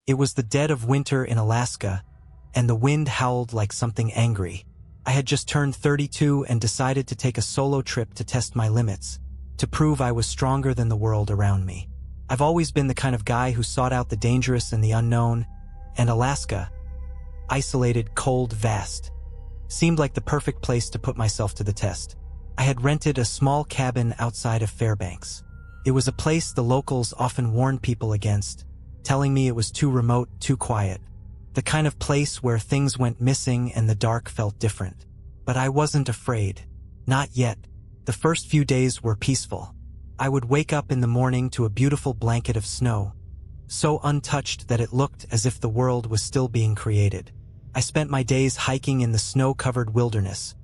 It was the dead of winter in Alaska, and the wind howled like something angry. I had just turned 32 and decided to take a solo trip to test my limits, to prove I was stronger than the world around me. I've always been the kind of guy who sought out the dangerous and the unknown, and Alaska, isolated, cold, vast, seemed like the perfect place to put myself to the test. I had rented a small cabin outside of Fairbanks. It was a place the locals often warned people against, telling me it was too remote, too quiet. The kind of place where things went missing and the dark felt different. But I wasn't afraid. Not yet. The first few days were peaceful. I would wake up in the morning to a beautiful blanket of snow, so untouched that it looked as if the world was still being created. I spent my days hiking in the snow-covered wilderness,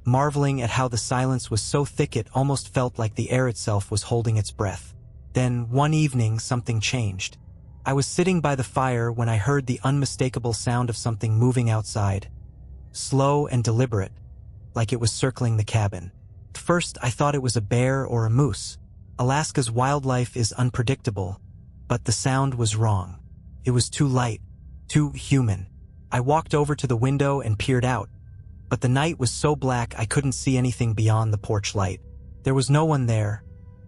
marveling at how the silence was so thick it almost felt like the air itself was holding its breath. Then, one evening, something changed. I was sitting by the fire when I heard the unmistakable sound of something moving outside, slow and deliberate, like it was circling the cabin. At first, I thought it was a bear or a moose. Alaska's wildlife is unpredictable, but the sound was wrong. It was too light, too human. I walked over to the window and peered out, but the night was so black I couldn't see anything beyond the porch light. There was no one there,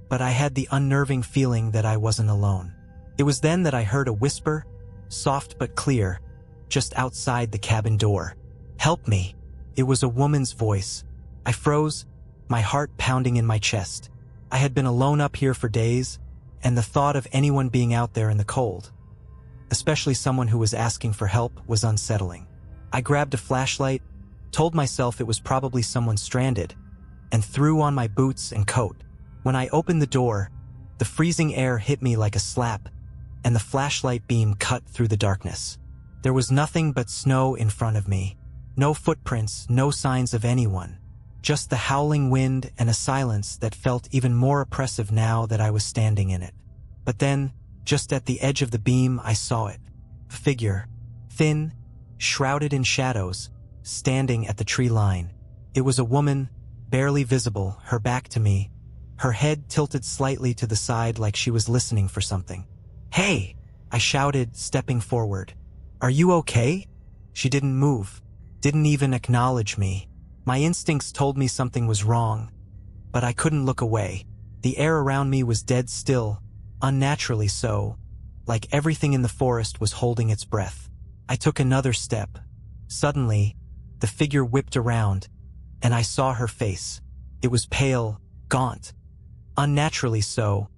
but I had the unnerving feeling that I wasn't alone. It was then that I heard a whisper, soft but clear, just outside the cabin door. "Help me." It was a woman's voice. I froze, my heart pounding in my chest. I had been alone up here for days, and the thought of anyone being out there in the cold, especially someone who was asking for help, was unsettling. I grabbed a flashlight, told myself it was probably someone stranded, and threw on my boots and coat. When I opened the door, the freezing air hit me like a slap, and the flashlight beam cut through the darkness. There was nothing but snow in front of me. No footprints, no signs of anyone. Just the howling wind and a silence that felt even more oppressive now that I was standing in it. But then, just at the edge of the beam, I saw it. A figure, thin, shrouded in shadows, standing at the tree line. It was a woman, barely visible, her back to me, her head tilted slightly to the side like she was listening for something. "Hey!" I shouted, stepping forward. "Are you okay?" She didn't move, didn't even acknowledge me. My instincts told me something was wrong, but I couldn't look away. The air around me was dead still, unnaturally so, like everything in the forest was holding its breath. I took another step. Suddenly, the figure whipped around, and I saw her face. It was pale, gaunt, unnaturally so,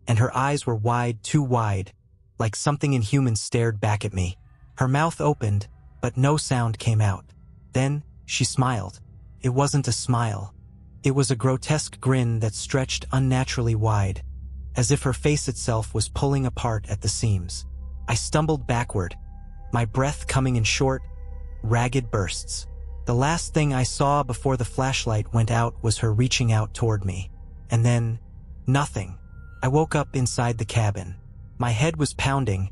and her eyes were wide, too wide, like something inhuman stared back at me. Her mouth opened, but no sound came out. Then, she smiled. It wasn't a smile. It was a grotesque grin that stretched unnaturally wide, as if her face itself was pulling apart at the seams. I stumbled backward, my breath coming in short, ragged bursts. The last thing I saw before the flashlight went out was her reaching out toward me. And then, nothing. I woke up inside the cabin. My head was pounding,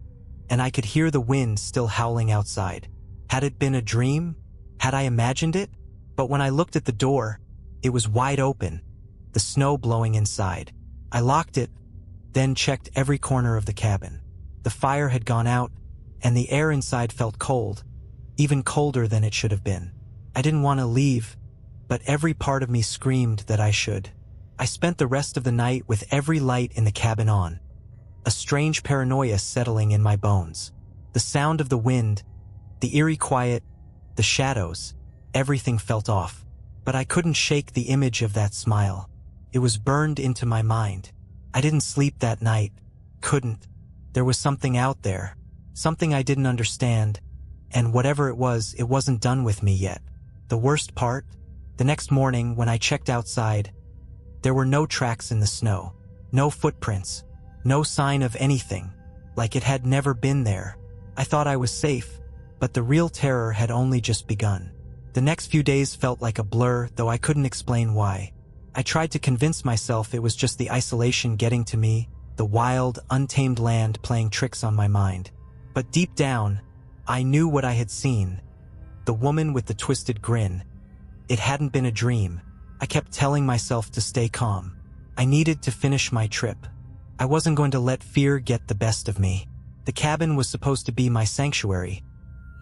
and I could hear the wind still howling outside. Had it been a dream? Had I imagined it? But when I looked at the door, it was wide open, the snow blowing inside. I locked it, then checked every corner of the cabin. The fire had gone out, and the air inside felt cold, even colder than it should have been. I didn't want to leave, but every part of me screamed that I should. I spent the rest of the night with every light in the cabin on, a strange paranoia settling in my bones. The sound of the wind, the eerie quiet, the shadows, everything felt off. But I couldn't shake the image of that smile. It was burned into my mind. I didn't sleep that night. Couldn't. There was something out there, something I didn't understand, and whatever it wasn't done with me yet. The worst part? The next morning, when I checked outside, there were no tracks in the snow, no footprints, no sign of anything, like it had never been there. I thought I was safe, but the real terror had only just begun. The next few days felt like a blur, though I couldn't explain why. I tried to convince myself it was just the isolation getting to me, the wild, untamed land playing tricks on my mind. But deep down, I knew what I had seen. The woman with the twisted grin. It hadn't been a dream. I kept telling myself to stay calm. I needed to finish my trip. I wasn't going to let fear get the best of me. The cabin was supposed to be my sanctuary,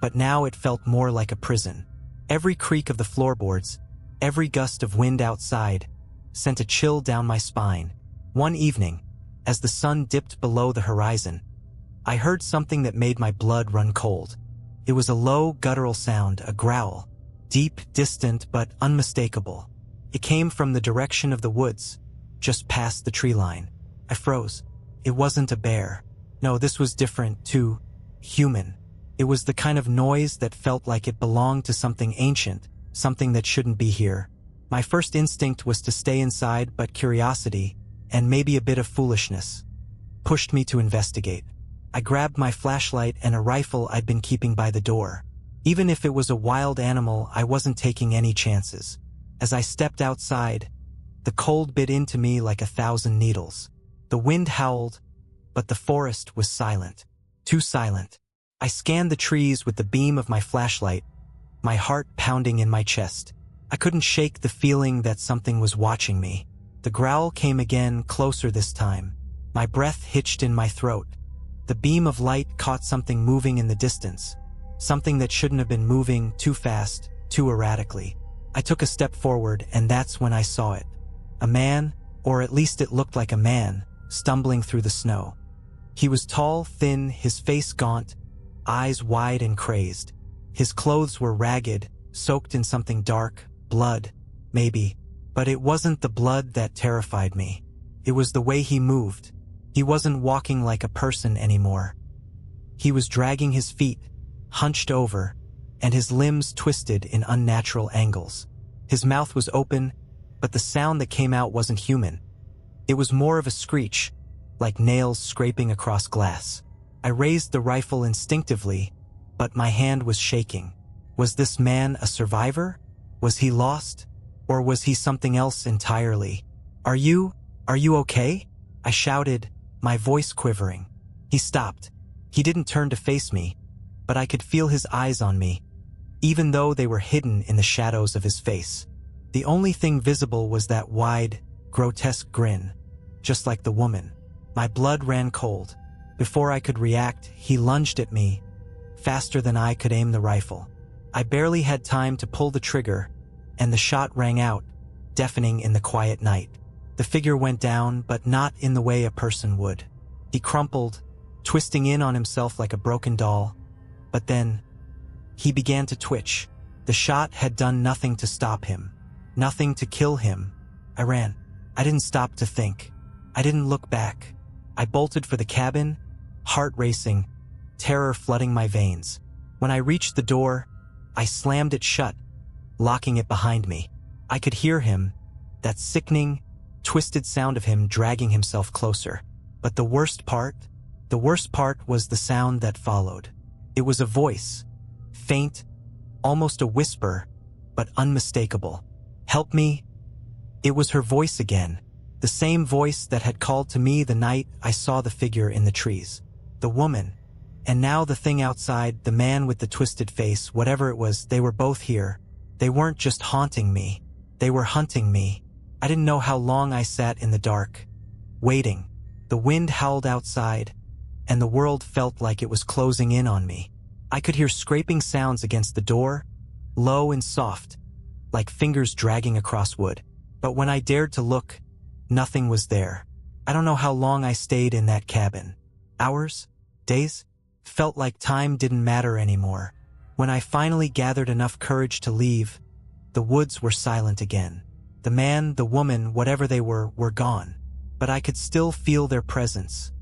but now it felt more like a prison. Every creak of the floorboards, every gust of wind outside, sent a chill down my spine. One evening, as the sun dipped below the horizon, I heard something that made my blood run cold. It was a low, guttural sound, a growl. Deep, distant, but unmistakable. It came from the direction of the woods, just past the tree line. I froze. It wasn't a bear. No, this was different, too human. It was the kind of noise that felt like it belonged to something ancient, something that shouldn't be here. My first instinct was to stay inside, but curiosity, and maybe a bit of foolishness, pushed me to investigate. I grabbed my flashlight and a rifle I'd been keeping by the door. Even if it was a wild animal, I wasn't taking any chances. As I stepped outside, the cold bit into me like 1,000 needles. The wind howled, but the forest was silent. Too silent. I scanned the trees with the beam of my flashlight, my heart pounding in my chest. I couldn't shake the feeling that something was watching me. The growl came again, closer this time. My breath hitched in my throat. The beam of light caught something moving in the distance. Something that shouldn't have been moving, too fast, too erratically. I took a step forward, and that's when I saw it. A man, or at least it looked like a man, stumbling through the snow. He was tall, thin, his face gaunt, eyes wide and crazed. His clothes were ragged, soaked in something dark, blood, maybe. But it wasn't the blood that terrified me. It was the way he moved. He wasn't walking like a person anymore. He was dragging his feet, hunched over, and his limbs twisted in unnatural angles. His mouth was open, but the sound that came out wasn't human. It was more of a screech, like nails scraping across glass. I raised the rifle instinctively, but my hand was shaking. Was this man a survivor? Was he lost? Or was he something else entirely? Are you okay? I shouted, my voice quivering. He stopped. He didn't turn to face me, but I could feel his eyes on me, even though they were hidden in the shadows of his face. The only thing visible was that wide, grotesque grin, just like the woman. My blood ran cold. Before I could react, he lunged at me, faster than I could aim the rifle. I barely had time to pull the trigger, and the shot rang out, deafening in the quiet night. The figure went down, but not in the way a person would. He crumpled, twisting in on himself like a broken doll. But then, he began to twitch. The shot had done nothing to stop him, nothing to kill him. I ran. I didn't stop to think. I didn't look back. I bolted for the cabin, heart racing, terror flooding my veins. When I reached the door, I slammed it shut, locking it behind me. I could hear him, that sickening, twisted sound of him dragging himself closer. But the worst part was the sound that followed. It was a voice, faint, almost a whisper, but unmistakable. Help me. It was her voice again, the same voice that had called to me the night I saw the figure in the trees. The woman, and now the thing outside, the man with the twisted face, whatever it was, they were both here. They weren't just haunting me, they were hunting me. I didn't know how long I sat in the dark, waiting. The wind howled outside, and the world felt like it was closing in on me. I could hear scraping sounds against the door, low and soft, like fingers dragging across wood. But when I dared to look, nothing was there. I don't know how long I stayed in that cabin. Hours? Days? Felt like time didn't matter anymore. When I finally gathered enough courage to leave, the woods were silent again. The man, the woman, whatever they were gone. But I could still feel their presence,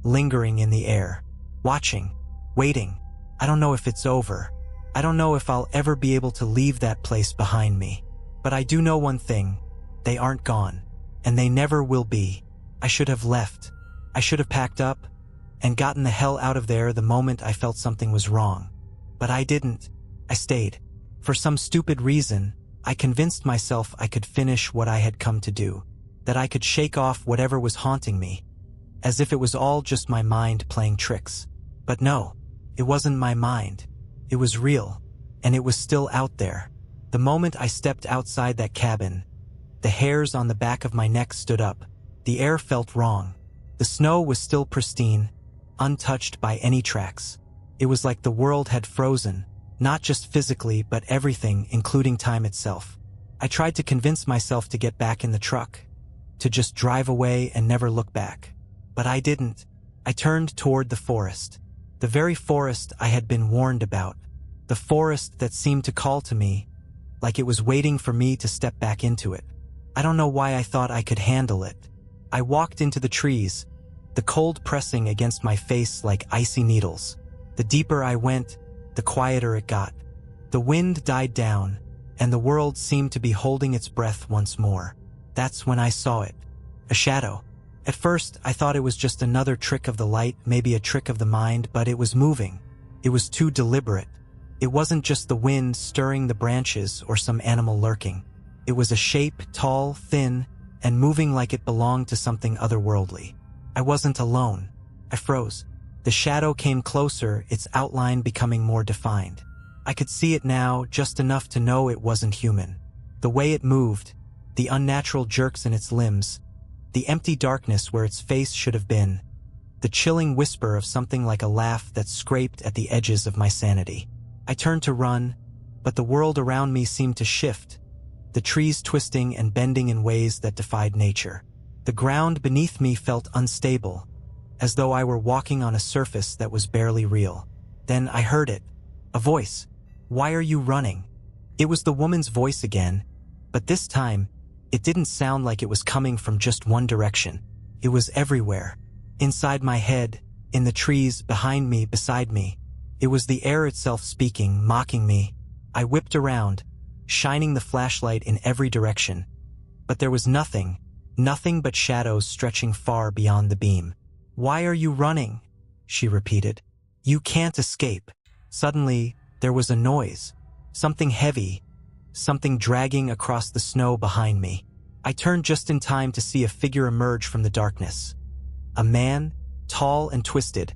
lingering in the air, watching, waiting. I don't know if it's over. I don't know if I'll ever be able to leave that place behind me. But I do know one thing. They aren't gone. And they never will be. I should have left. I should have packed up and gotten the hell out of there the moment I felt something was wrong. But I didn't. I stayed. For some stupid reason, I convinced myself I could finish what I had come to do, that I could shake off whatever was haunting me, as if it was all just my mind playing tricks. But no, it wasn't my mind. It was real, and it was still out there. The moment I stepped outside that cabin, the hairs on the back of my neck stood up. The air felt wrong. The snow was still pristine, untouched by any tracks. It was like the world had frozen, not just physically but everything, including time itself. I tried to convince myself to get back in the truck, to just drive away and never look back. But I didn't. I turned toward the forest. The very forest I had been warned about. The forest that seemed to call to me, like it was waiting for me to step back into it. I don't know why I thought I could handle it. I walked into the trees, the cold pressing against my face like icy needles. The deeper I went, the quieter it got. The wind died down, and the world seemed to be holding its breath once more. That's when I saw it. A shadow. At first, I thought it was just another trick of the light, maybe a trick of the mind, but it was moving. It was too deliberate. It wasn't just the wind stirring the branches or some animal lurking. It was a shape, tall, thin, and moving like it belonged to something otherworldly. I wasn't alone. I froze. The shadow came closer, its outline becoming more defined. I could see it now, just enough to know it wasn't human. The way it moved, the unnatural jerks in its limbs, the empty darkness where its face should have been, the chilling whisper of something like a laugh that scraped at the edges of my sanity. I turned to run, but the world around me seemed to shift, the trees twisting and bending in ways that defied nature. The ground beneath me felt unstable, as though I were walking on a surface that was barely real. Then I heard it. A voice. "Why are you running?" It was the woman's voice again, but this time, it didn't sound like it was coming from just one direction. It was everywhere. Inside my head, in the trees, behind me, beside me. It was the air itself speaking, mocking me. I whipped around, shining the flashlight in every direction. But there was nothing but shadows stretching far beyond the beam. "Why are you running?" she repeated. "You can't escape." Suddenly, there was a noise. Something heavy, something dragging across the snow behind me. I turned just in time to see a figure emerge from the darkness. A man, tall and twisted,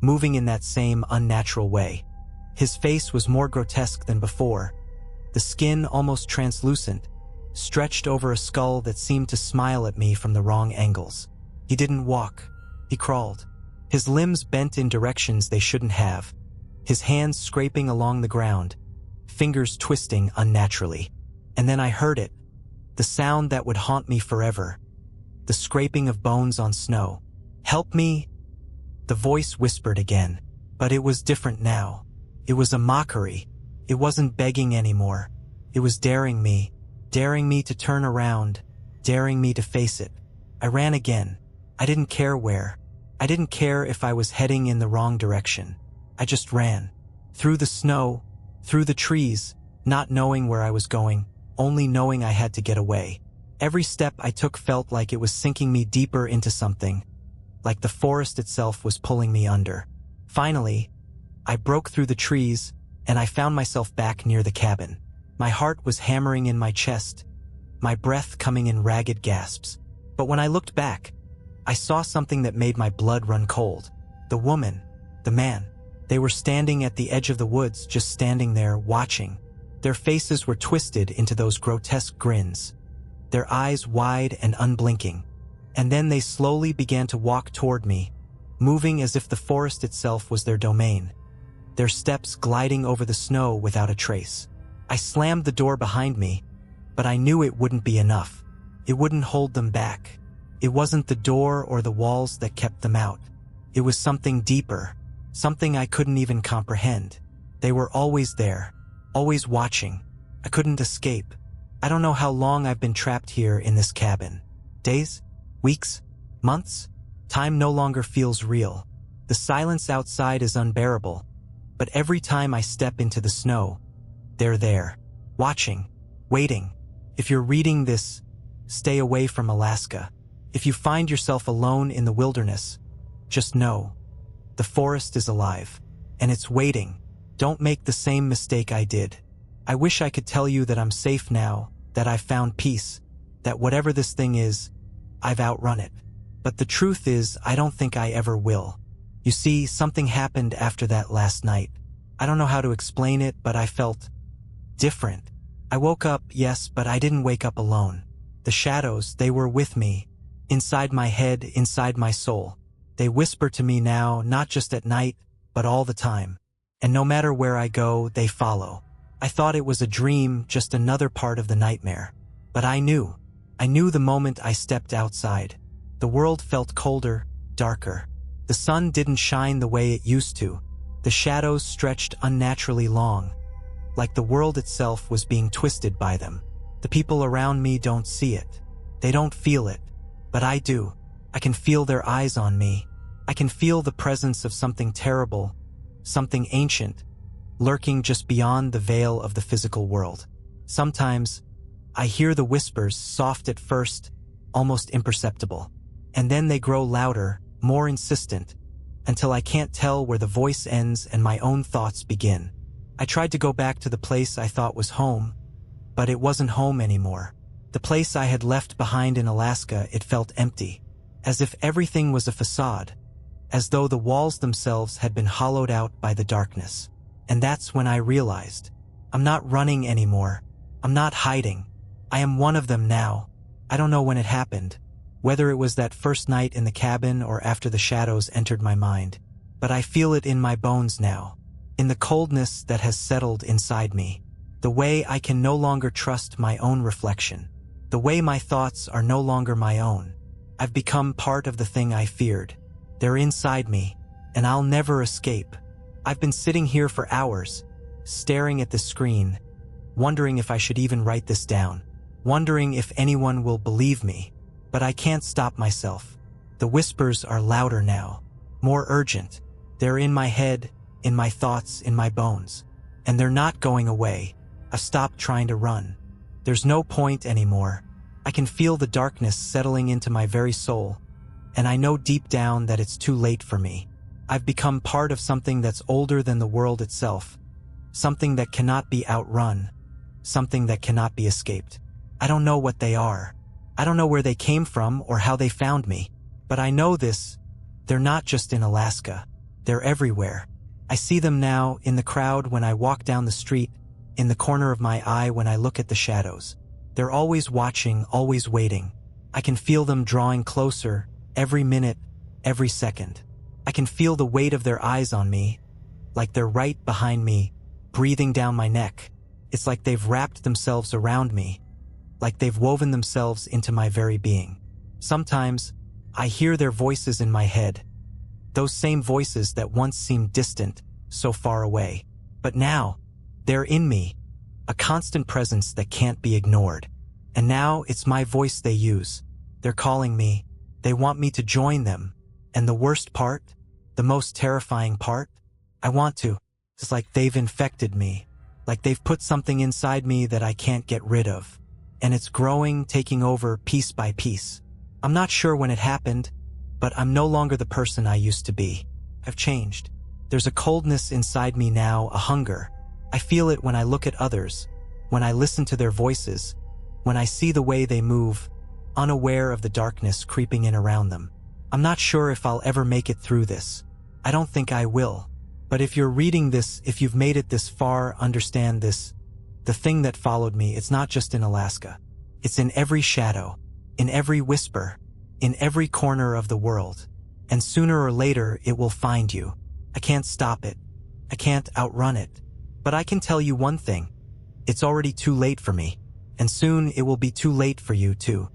moving in that same unnatural way. His face was more grotesque than before, the skin almost translucent, stretched over a skull that seemed to smile at me from the wrong angles. He didn't walk. He crawled. His limbs bent in directions they shouldn't have, his hands scraping along the ground, fingers twisting unnaturally. And then I heard it, the sound that would haunt me forever, the scraping of bones on snow. "Help me," the voice whispered again, but it was different now. It was a mockery. It wasn't begging anymore. It was daring me to turn around, daring me to face it. I ran again. I didn't care where. I didn't care if I was heading in the wrong direction. I just ran. Through the snow, through the trees, not knowing where I was going, only knowing I had to get away. Every step I took felt like it was sinking me deeper into something, like the forest itself was pulling me under. Finally, I broke through the trees, and I found myself back near the cabin. My heart was hammering in my chest, my breath coming in ragged gasps. But when I looked back, I saw something that made my blood run cold. The woman, the man, they were standing at the edge of the woods, just standing there, watching. Their faces were twisted into those grotesque grins, their eyes wide and unblinking. And then they slowly began to walk toward me, moving as if the forest itself was their domain, their steps gliding over the snow without a trace. I slammed the door behind me, but I knew it wouldn't be enough. It wouldn't hold them back. It wasn't the door or the walls that kept them out. It was something deeper, something I couldn't even comprehend. They were always there, always watching. I couldn't escape. I don't know how long I've been trapped here in this cabin. Days? Weeks? Months? Time no longer feels real. The silence outside is unbearable. But every time I step into the snow, they're there, watching, waiting. If you're reading this, stay away from Alaska. If you find yourself alone in the wilderness, just know, the forest is alive, and it's waiting. Don't make the same mistake I did. I wish I could tell you that I'm safe now, that I've found peace, that whatever this thing is, I've outrun it. But the truth is, I don't think I ever will. You see, something happened after that last night. I don't know how to explain it, but I felt different. I woke up, yes, but I didn't wake up alone. The shadows, they were with me, inside my head, inside my soul. They whisper to me now, not just at night, but all the time. And no matter where I go, they follow. I thought it was a dream, just another part of the nightmare. But I knew the moment I stepped outside. The world felt colder, darker. The sun didn't shine the way it used to. The shadows stretched unnaturally long, like the world itself was being twisted by them. The people around me don't see it. They don't feel it. But I do. I can feel their eyes on me. I can feel the presence of something terrible, something ancient, lurking just beyond the veil of the physical world. Sometimes, I hear the whispers, soft at first, almost imperceptible. And then they grow louder, more insistent, until I can't tell where the voice ends and my own thoughts begin. I tried to go back to the place I thought was home, but it wasn't home anymore. The place I had left behind in Alaska, it felt empty, as if everything was a facade, as though the walls themselves had been hollowed out by the darkness. And that's when I realized, I'm not running anymore. I'm not hiding. I am one of them now. I don't know when it happened, whether it was that first night in the cabin or after the shadows entered my mind, but I feel it in my bones now, in the coldness that has settled inside me, the way I can no longer trust my own reflection, the way my thoughts are no longer my own. I've become part of the thing I feared. They're inside me, and I'll never escape. I've been sitting here for hours, staring at the screen, wondering if I should even write this down, wondering if anyone will believe me. But I can't stop myself. The whispers are louder now, more urgent. They're in my head, in my thoughts, in my bones. And they're not going away. I've stopped trying to run. There's no point anymore. I can feel the darkness settling into my very soul, and I know deep down that it's too late for me. I've become part of something that's older than the world itself, something that cannot be outrun, something that cannot be escaped. I don't know what they are. I don't know where they came from or how they found me, but I know this: they're not just in Alaska. They're everywhere. I see them now, in the crowd when I walk down the street, in the corner of my eye when I look at the shadows. They're always watching, always waiting. I can feel them drawing closer, every minute, every second. I can feel the weight of their eyes on me, like they're right behind me, breathing down my neck. It's like they've wrapped themselves around me, like they've woven themselves into my very being. Sometimes, I hear their voices in my head, those same voices that once seemed distant, so far away. But now, they're in me, a constant presence that can't be ignored. And now it's my voice they use. They're calling me. They want me to join them. And the worst part, the most terrifying part, I want to. It's like they've infected me, like they've put something inside me that I can't get rid of. And it's growing, taking over piece by piece. I'm not sure when it happened, but I'm no longer the person I used to be. I've changed. There's a coldness inside me now, a hunger. I feel it when I look at others, when I listen to their voices, when I see the way they move, unaware of the darkness creeping in around them. I'm not sure if I'll ever make it through this. I don't think I will. But if you're reading this, if you've made it this far, understand this. The thing that followed me, it's not just in Alaska. It's in every shadow, in every whisper, in every corner of the world. And sooner or later, it will find you. I can't stop it. I can't outrun it. But I can tell you one thing. It's already too late for me. And soon it will be too late for you too.